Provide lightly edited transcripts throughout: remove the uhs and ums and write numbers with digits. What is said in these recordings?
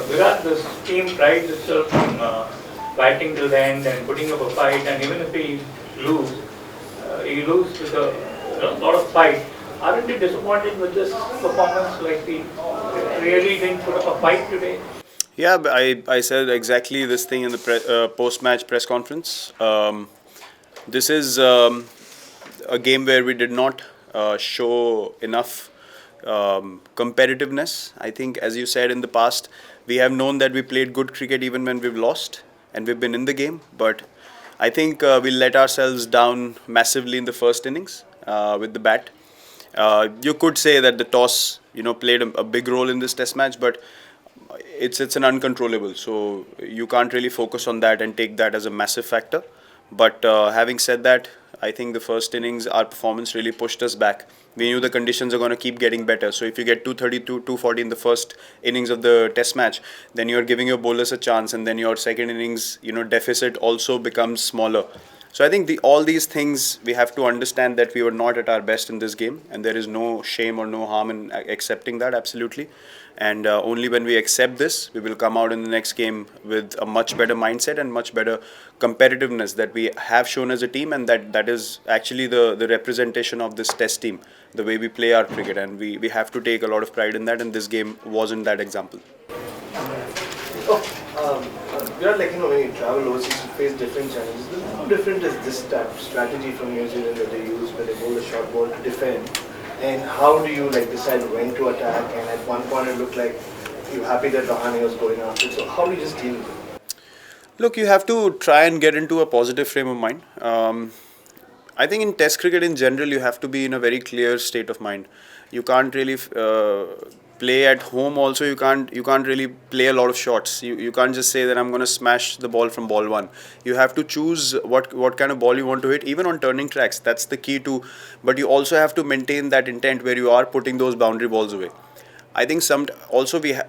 Virat, this team prides itself on fighting till the end and putting up a fight, and even if lose, he lose with a lot of fight. Aren't you disappointed with this performance? Like we really didn't put up a fight today. Yeah, I said exactly this thing in the post-match press conference. This is a game where we did not show enough competitiveness. I think, as you said in the past, we have known that we played good cricket even when we've lost and we've been in the game. But I think we let ourselves down massively in the first innings with the bat. You could say that the toss, played a big role in this Test match, but it's an uncontrollable. So you can't really focus on that and take that as a massive factor. But having said that, I think the first innings, our performance really pushed us back. We knew the conditions are going to keep getting better. So if you get 232, 240 in the first innings of the Test match, then you're giving your bowlers a chance, and then your second innings, deficit also becomes smaller. So I think all these things we have to understand that we were not at our best in this game, and there is no shame or no harm in accepting that, absolutely. And only when we accept this, we will come out in the next game with a much better mindset and much better competitiveness that we have shown as a team, and that is actually the representation of this Test team, the way we play our cricket, and we have to take a lot of pride in that, and this game wasn't that example. When you travel overseas, you face different challenges. How different is this type of strategy from New Zealand that they use, where they bowl a short ball to defend? And how do you decide when to attack? And at one point, it looked like you were happy that Rahane was going after it. So how do you just deal with it? Look, you have to try and get into a positive frame of mind. I think in Test cricket in general, you have to be in a very clear state of mind. You can't really play at home. Also, you can't really play a lot of shots. You can't just say that I'm going to smash the ball from ball one. You have to choose what kind of ball you want to hit, even on turning tracks. That's the key to. But you also have to maintain that intent where you are putting those boundary balls away. I think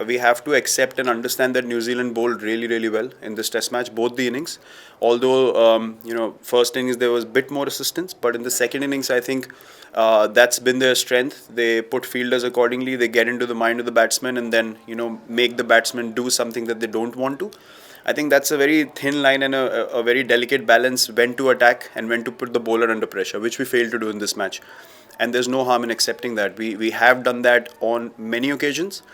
we have to accept and understand that New Zealand bowled really well in this Test match, both the innings. Although first innings there was a bit more assistance, but in the second innings I think that's been their strength. They put fielders accordingly. They get into the mind of the batsman and then make the batsman do something that they don't want to. I think that's a very thin line and a very delicate balance when to attack and when to put the bowler under pressure, which we failed to do in this match. And there's no harm in accepting that. We have done that on many occasions,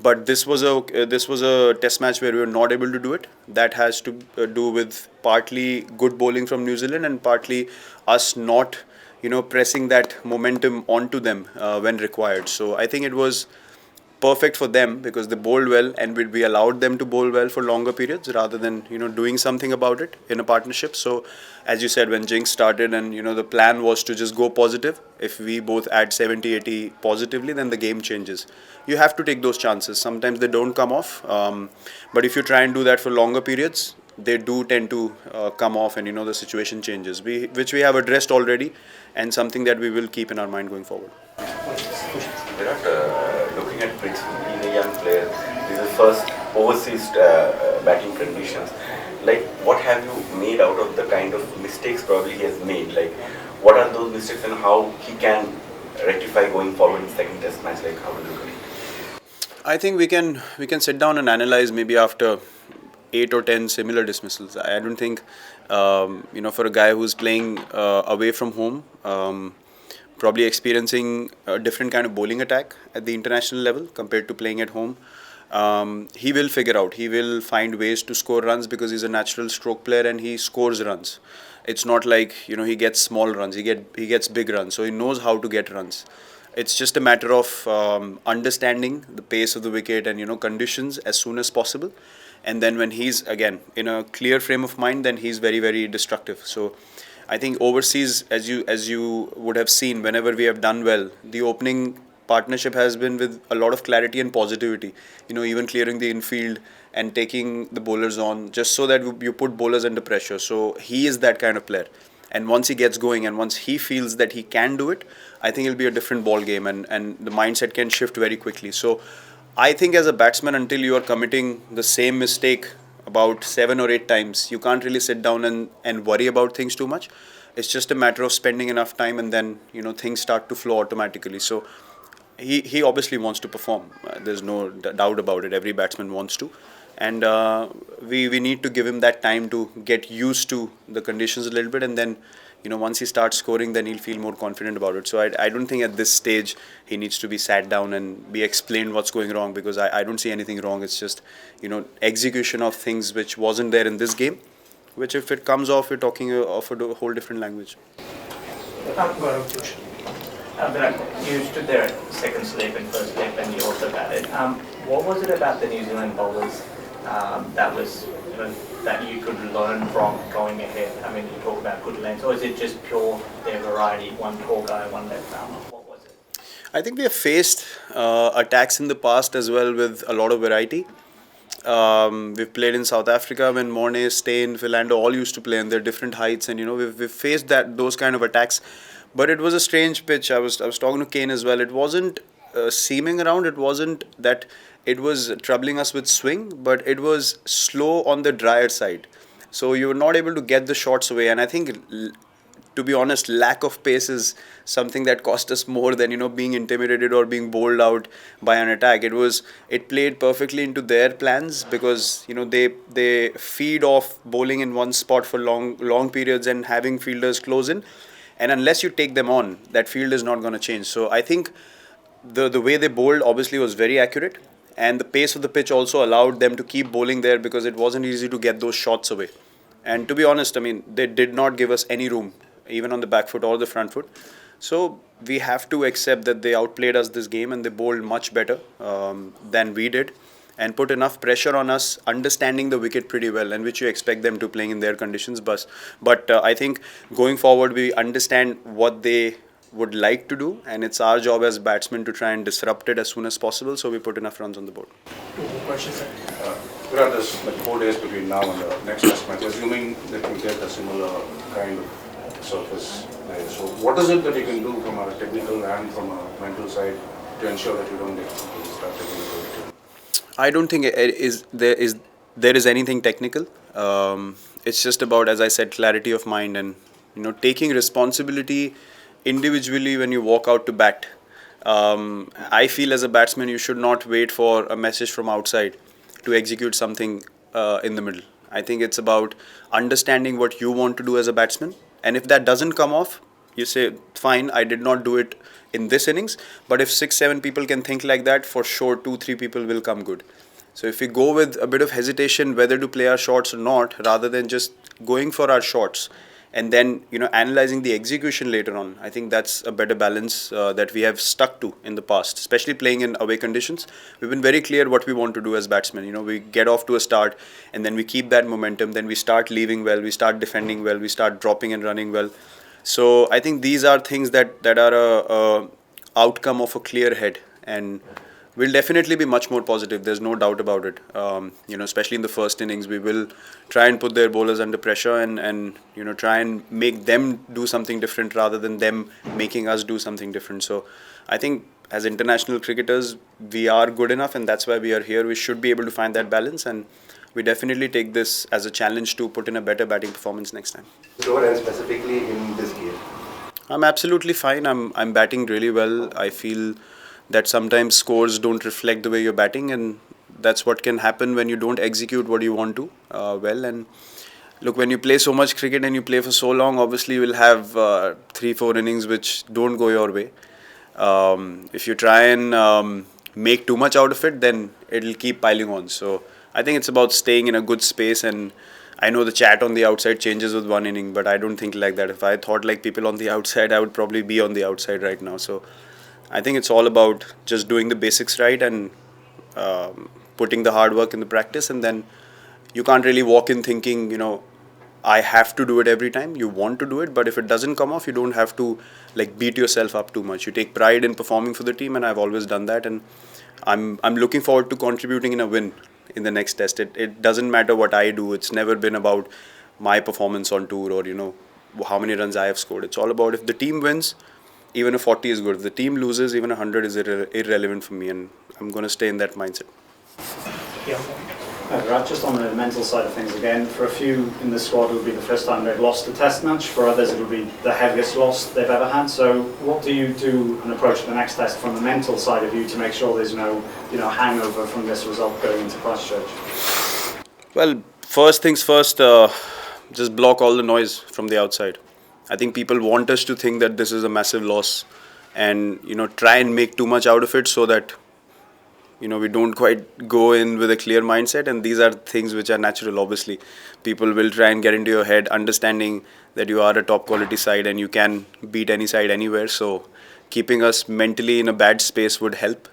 but this was a Test match where we were not able to do it. That has to do with partly good bowling from New Zealand and partly us not pressing that momentum onto them when required. So I think it was perfect for them because they bowled well, and we allowed them to bowl well for longer periods rather than doing something about it in a partnership. So as you said, when Jinx started and the plan was to just go positive, if we both add 70-80 positively, then the game changes. You have to take those chances. Sometimes they don't come off, but if you try and do that for longer periods, they do tend to come off, and the situation changes, which we have addressed already, and something that we will keep in our mind going forward. Virat, looking at Pratidin, being a young player, this is the first overseas batting conditions. What have you made out of the kind of mistakes probably he has made? What are those mistakes and how he can rectify going forward in the second Test match? How will you look at it? I think we can sit down and analyze maybe after 8 or 10 similar dismissals. I don't think for a guy who's playing away from home, probably experiencing a different kind of bowling attack at the international level compared to playing at home. He will figure out. He will find ways to score runs because he's a natural stroke player and he scores runs. It's not like he gets small runs. He gets big runs. So he knows how to get runs. It's just a matter of understanding the pace of the wicket and conditions as soon as possible. And then when he's again in a clear frame of mind, then he's very destructive. So I think overseas, as you would have seen, whenever we have done well, the opening partnership has been with a lot of clarity and positivity. Even clearing the infield and taking the bowlers on, just so that you put bowlers under pressure. So he is that kind of player. And once he gets going and once he feels that he can do it, I think it'll be a different ball game and the mindset can shift very quickly. So I think as a batsman, until you are committing the same mistake about 7 or 8 times, you can't really sit down and worry about things too much. It's just a matter of spending enough time and then things start to flow automatically. So he obviously wants to perform. There's no doubt about it. Every batsman wants to, and we need to give him that time to get used to the conditions a little bit, and then once he starts scoring, then he'll feel more confident about it. So I don't think at this stage he needs to be sat down and be explained what's going wrong, because I don't see anything wrong. It's just execution of things which wasn't there in this game, which if it comes off, we're talking of a whole different language. Virat, you stood there at second slip and first slip, and you also batted. What was it about the New Zealand bowlers that you could learn from going ahead? I mean, you talk about good lengths, or is it just pure their variety, one tall guy, one left arm? What was it? I think we have faced attacks in the past as well with a lot of variety. We've played in South Africa when Mornay, Steyn, Philando all used to play, and they're different heights, and we've faced those kind of attacks. But it was a strange pitch. I was talking to Kane as well. It wasn't seaming around. It wasn't that it was troubling us with swing, but it was slow on the drier side. So you were not able to get the shots away. And I think, to be honest, lack of pace is something that cost us more than being intimidated or being bowled out by an attack. It played perfectly into their plans, because they feed off bowling in one spot for long periods and having fielders close in. And unless you take them on, that field is not going to change. So I think the way they bowled obviously was very accurate, and the pace of the pitch also allowed them to keep bowling there, because it wasn't easy to get those shots away. And to be honest, I mean, they did not give us any room, even on the back foot or the front foot. So we have to accept that they outplayed us this game, and they bowled much better than we did, and put enough pressure on us, understanding the wicket pretty well, and which you expect them to playing in their conditions. But I think going forward, we understand what they would like to do, and it's our job as batsmen to try and disrupt it as soon as possible, so we put enough runs on the board. Questions, sir? Virat, there's like 4 days between now and the next test match, assuming that you get a similar kind of surface there. So what is it that you can do from a technical and from a mental side to ensure that you don't get into that technical? I don't think there is anything technical. It's just about, as I said, clarity of mind, and taking responsibility individually when you walk out to bat. I feel as a batsman, you should not wait for a message from outside to execute something in the middle. I think it's about understanding what you want to do as a batsman, and if that doesn't come off, you say, fine, I did not do it in this innings, but if 6-7 people can think like that, for sure 2-3 people will come good. So if we go with a bit of hesitation whether to play our shots or not, rather than just going for our shots and then analyzing the execution later on, I think that's a better balance that we have stuck to in the past, especially playing in away conditions. We've been very clear what we want to do as batsmen. We get off to a start, and then we keep that momentum, then we start leaving well, we start defending well, we start dropping and running well. So I think these are things that are a outcome of a clear head, and we'll definitely be much more positive. There's no doubt about it. Especially in the first innings, we will try and put their bowlers under pressure and try and make them do something different rather than them making us do something different. So I think as international cricketers, we are good enough, and that's why we are here. We should be able to find that balance, and we definitely take this as a challenge to put in a better batting performance next time. And specifically in this game? I'm absolutely fine. I'm batting really well. I feel that sometimes scores don't reflect the way you're batting, and that's what can happen when you don't execute what you want to well. And look, when you play so much cricket and you play for so long, obviously you will have 3-4 innings which don't go your way. If you try and make too much out of it, then it'll keep piling on. So I think it's about staying in a good space, and I know the chat on the outside changes with one inning, but I don't think like that. If I thought like people on the outside, I would probably be on the outside right now. So I think it's all about just doing the basics right and putting the hard work in the practice, and then you can't really walk in thinking, I have to do it every time. You want to do it, but if it doesn't come off, you don't have to beat yourself up too much. You take pride in performing for the team, and I've always done that, and I'm looking forward to contributing in a win in the next test. It doesn't matter what I do. It's never been about my performance on tour or how many runs I have scored. It's all about, if the team wins, even a 40 is good. If the team loses, even 100 is irrelevant for me, and I'm going to stay in that mindset. Yeah. Virat, just on the mental side of things again, for a few in the squad it will be the first time they've lost a test match, for others it will be the heaviest loss they've ever had. So what do you do and approach the next test from the mental side of you to make sure there's no hangover from this result going into Christchurch? Well, first things first, just block all the noise from the outside. I think people want us to think that this is a massive loss and try and make too much out of it so that we don't quite go in with a clear mindset, and these are things which are natural. Obviously, people will try and get into your head, understanding that you are a top quality side and you can beat any side anywhere. So keeping us mentally in a bad space would help.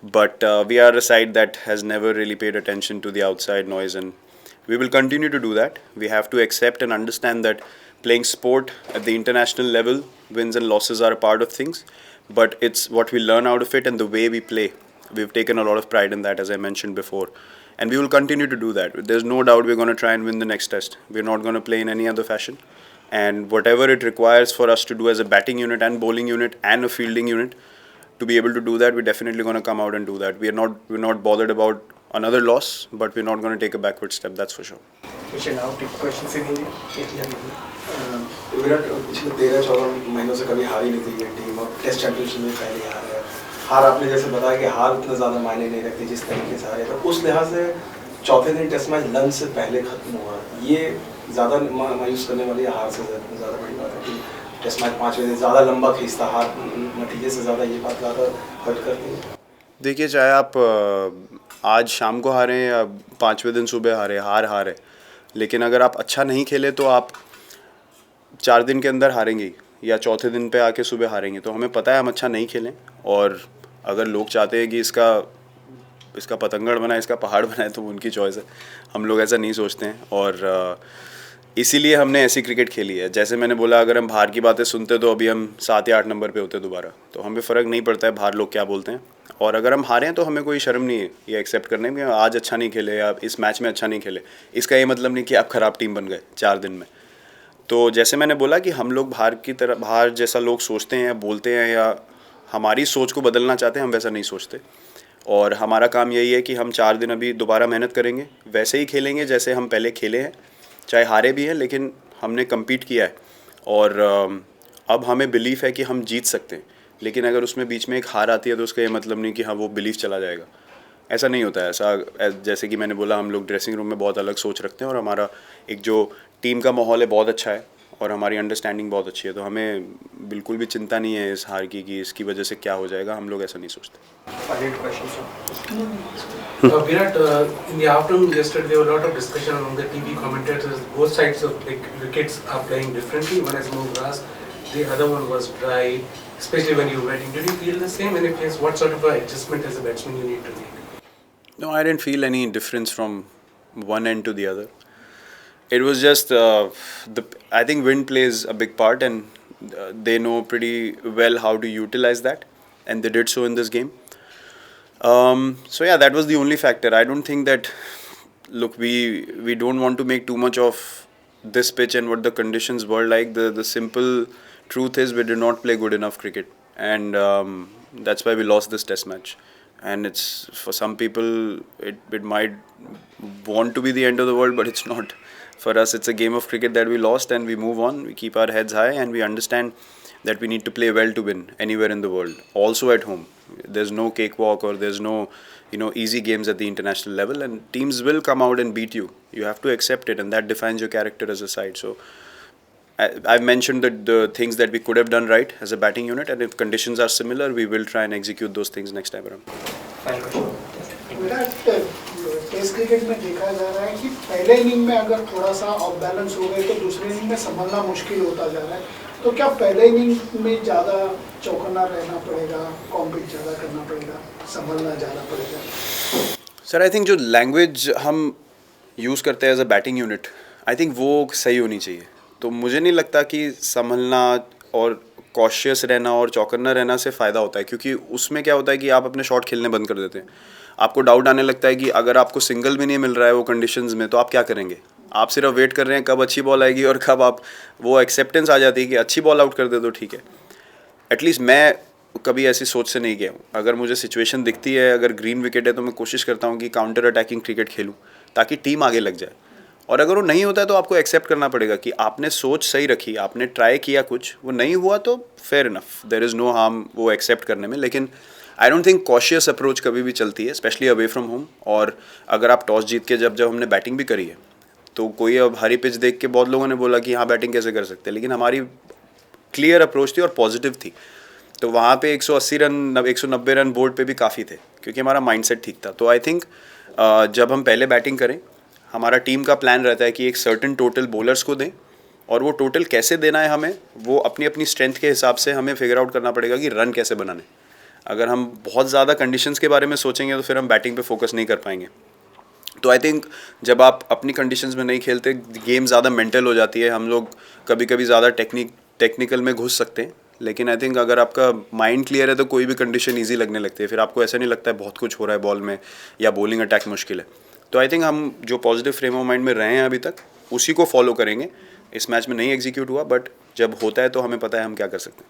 But we are a side that has never really paid attention to the outside noise, and we will continue to do that. We have to accept and understand that playing sport at the international level, wins and losses are a part of things, but it's what we learn out of it and the way we play. We've taken a lot of pride in that, as I mentioned before, and we will continue to do that. There's no doubt we're going to try and win the next test. We're not going to play in any other fashion, and whatever it requires for us to do as a batting unit and bowling unit and a fielding unit to be able to do that, we're definitely going to come out and do that. We're not bothered about another loss, but we're not going to take a backward step, that's for sure. We should now take questions in Hindi. Virat पिछले 13-14 महीनों से कभी हारी नहीं थी ये team, और test championship में पहली हार है। हार आपने जैसे बताया कि हार उतना ज़्यादा मायने नहीं रखती जिस तरीके से हारे, तो उस लिहाज से चौथे दिन टेस्ट मैच लंच से पहले खत्म हुआ, ये ज़्यादा मायूस करने वाली हार से ज़्यादा बड़ी बात है कि टेस्ट मैच 5वें दिन ज़्यादा लंबा खींचता, हार नतीजे से ज़्यादा ये बात ज़्यादा हर्ट करती है। देखिए, चाहे आप आज शाम को हारें या 5वें दिन सुबह हार है, लेकिन अगर आप अच्छा नहीं खेले तो आप 4 दिन के अंदर हारेंगे या चौथे दिन पे आके सुबह हारेंगे। तो हमें पता है हम अच्छा नहीं खेलें, और अगर लोग चाहते हैं कि इसका पतंगड़ बनाए, इसका पहाड़ बनाए, तो उनकी चॉइस है। हम लोग ऐसा नहीं सोचते हैं, और इसीलिए हमने ऐसी क्रिकेट खेली है। जैसे मैंने बोला, अगर हम बाहर की बातें सुनते तो अभी हम 7 या 8 नंबर पे होते दोबारा। तो हमें फ़र्क नहीं पड़ता है बाहर लोग क्या बोलते हैं, और अगर हम हारे हैं तो हमें कोई शर्म नहीं है ये एक्सेप्ट करने में कि आज अच्छा नहीं खेले या इस मैच में अच्छा नहीं खेले। इसका ये मतलब नहीं कि आप ख़राब टीम बन गए 4 दिन में। तो जैसे मैंने बोला कि हम लोग बाहर जैसा लोग सोचते हैं या बोलते हैं या हमारी सोच को बदलना चाहते हैं, हम वैसा नहीं सोचते। और हमारा काम यही है कि हम 4 दिन अभी दोबारा मेहनत करेंगे, वैसे ही खेलेंगे जैसे हम पहले खेले हैं, चाहे हारे भी हैं, लेकिन हमने कम्पीट किया है और अब हमें बिलीफ है कि हम जीत सकते हैं। लेकिन अगर उसमें बीच में एक हार आती है तो उसका ये मतलब नहीं कि हाँ वो बिलीफ चला जाएगा, ऐसा नहीं होता है। ऐसा जैसे कि मैंने बोला, हम लोग ड्रेसिंग रूम में बहुत अलग सोच रखते हैं और हमारा एक जो टीम का माहौल है बहुत अच्छा है और हमारी अंडरस्टैंडिंग बहुत अच्छी है। तो हमें बिल्कुल भी चिंता नहीं है इस हार की कि इसकी वजह से क्या हो जाएगा, हम लोग ऐसा नहीं सोचते। Virat, in the afternoon yesterday there were a lot of discussion among the TV commentators. Both sides of the wickets are playing differently. One has more grass, the other one was dry, especially when you were batting. Did you feel the same? And if yes, what sort of adjustment as a batsman you need to make? No, I didn't feel any difference from one end to the other. It was just I think wind plays a big part, and they know pretty well how to utilize that, and they did so in this game. So yeah, that was the only factor. I don't think that, look, we don't want to make too much of this pitch and what the conditions were like. The simple truth is we did not play good enough cricket, and that's why we lost this test match. And it's, for some people it might want to be the end of the world, but it's not. For us, it's a game of cricket that we lost, and we move on. We keep our heads high, and we understand that we need to play well to win anywhere in the world, also at home. There's no cakewalk or there's no easy games at the international level, and teams will come out and beat you. You have to accept it, and that defines your character as a side. So I've mentioned the things that we could have done right as a batting unit, and if conditions are similar, we will try and execute those things next time around. Virat, test cricket में देखा जा रहा है कि पहले inning में अगर थोड़ा सा ऑफ बैलेंस हो गए तो दूसरे इनिंग में संभलना मुश्किल होता जा रहा है। तो क्या पहले इनिंग में ज़्यादा चौकन्ना रहना पड़ेगा, कॉम्पीट ज़्यादा करना पड़ेगा, संभलना ज़्यादा पड़ेगा? सर, आई थिंक जो लैंग्वेज हम यूज़ करते हैं as a batting unit, I think वो सही होनी चाहिए। तो मुझे नहीं लगता कि संभलना और कॉशियस रहना और चौकन्ना रहना से फ़ायदा होता है, क्योंकि उसमें क्या होता है कि आप अपने शॉट खेलने बंद कर देते हैं। आपको डाउट आने लगता है कि अगर आपको सिंगल भी नहीं मिल रहा है वो कंडीशंस में, तो आप क्या करेंगे? आप सिर्फ वेट कर रहे हैं कब अच्छी बॉल आएगी और कब आप, वो एक्सेप्टेंस आ जाती है कि अच्छी बॉल आउट कर दे तो ठीक है। एटलीस्ट मैं कभी ऐसी सोच से नहीं गया हूँ। अगर मुझे सिचुएशन दिखती है, अगर ग्रीन विकेट है, तो मैं कोशिश करता हूँ कि काउंटर अटैकिंग क्रिकेट खेलूँ, ताकि टीम आगे लग जाए। और अगर वो नहीं होता है तो आपको एक्सेप्ट करना पड़ेगा कि आपने सोच सही रखी, आपने ट्राई किया, कुछ वो नहीं हुआ तो fair enough, there is no harm वो एक्सेप्ट करने में। लेकिन I don't think cautious approach कभी भी चलती है, स्पेशली अवे फ्रॉम होम। और अगर आप टॉस जीत के जब हमने बैटिंग भी करी है तो कोई अब हरी पिच देख के बहुत लोगों ने बोला कि हाँ बैटिंग कैसे कर सकते हैं, लेकिन हमारी क्लियर अप्रोच थी और पॉजिटिव थी। तो वहाँ पे 180 रन 190 रन बोर्ड पे भी काफ़ी थे क्योंकि हमारा माइंडसेट ठीक था। तो आई थिंक जब हम पहले बैटिंग करें, हमारा टीम का प्लान रहता है कि एक सर्टेन टोटल बॉलर्स को दें, और वो टोटल कैसे देना है हमें, वो अपनी अपनी स्ट्रेंथ के हिसाब से हमें फिगर आउट करना पड़ेगा कि रन कैसे बनाने। अगर हम बहुत ज़्यादा कंडीशंस के बारे में सोचेंगे तो फिर हम बैटिंग पे फोकस नहीं कर पाएंगे। तो आई थिंक जब आप अपनी कंडीशंस में नहीं खेलते, गेम ज़्यादा मेंटल हो जाती है। हम लोग कभी कभी ज़्यादा टेक्निकल में घुस सकते हैं, लेकिन आई थिंक अगर आपका माइंड क्लियर है तो कोई भी कंडीशन ईजी लगने लगती है। फिर आपको ऐसा नहीं लगता है बहुत कुछ हो रहा है बॉल में या बॉलिंग अटैक मुश्किल है। तो आई थिंक हम जो पॉजिटिव फ्रेम ऑफ माइंड में रहे हैं अभी तक, उसी को फॉलो करेंगे। इस मैच में नहीं एग्जीक्यूट हुआ, बट जब होता है तो हमें पता है हम क्या कर सकते हैं।